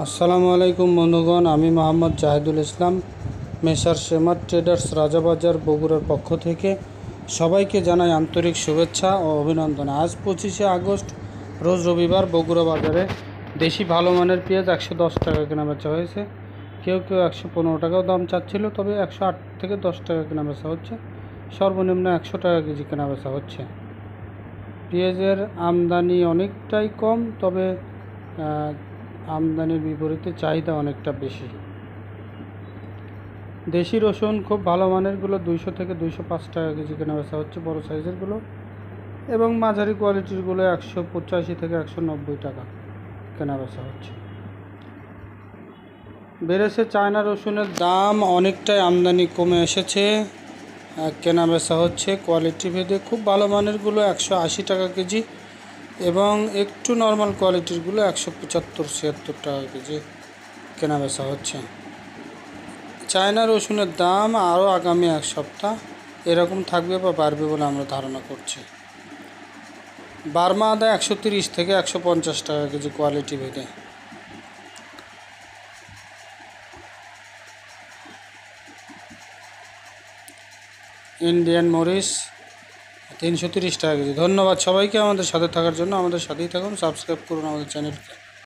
আসসালামু আলাইকুম বন্ধুগণ, আমি মোহাম্মদ জাহিদুল ইসলাম মেসার শেমার ট্রেডার্স রাজাবাজার বগুড়ার পক্ষ থেকে সবাইকে জানাই আন্তরিক শুভেচ্ছা ও অভিনন্দন। আজ 25শে আগস্ট রোজ রবিবার বগুড়া বাজারে দেশি ভালো মানের পেঁয়াজ 110 টাকা কেনা বেচা হয়েছে। কেউ 115 টাকাও দাম চাচ্ছিল, তবে 108 থেকে 10 টাকা কেনা বেচা হচ্ছে। সর্বনিম্ন 100 টাকা কেজি কেনা বেচা হচ্ছে। পেঁয়াজের আমদানি অনেকটাই কম, তবে আমদানির বিপরীতে চাহিদা অনেকটা বেশি। দেশি রসুন খুব ভালো মানেরগুলো 200 থেকে 205 টাকা কেজি কেনা বেচা হচ্ছে বড় সাইজেরগুলো, এবং মাঝারি কোয়ালিটিরগুলো 185 থেকে 190 টাকা কেনা বেচা হচ্ছে। বেড়েছে চায়না রসুনের দাম, অনেকটাই আমদানি কমে এসেছে, কেনা বেচা হচ্ছে কোয়ালিটি ভেদে। খুব ভালো মানেরগুলো 180 টাকা কেজি, এবং একটু নর্মাল কোয়ালিটিরগুলো 175-76 টাকা কেজি কেনা বেচা হচ্ছে। চায়না রসুনের দাম আরও আগামী এক সপ্তাহ এরকম থাকবে বা বাড়বে বলে আমরা ধারণা করছি। বার্মা আদা 130 থেকে 150 টাকা কেজি কোয়ালিটি ভেদে। ইন্ডিয়ান মরিচ 330 টাকা কেজি। ধন্যবাদ সবাইকে আমাদের সাথে থাকার জন্য। আমাদের সাথেই থাকুন, সাবস্ক্রাইব করুন আমাদের চ্যানেলকে।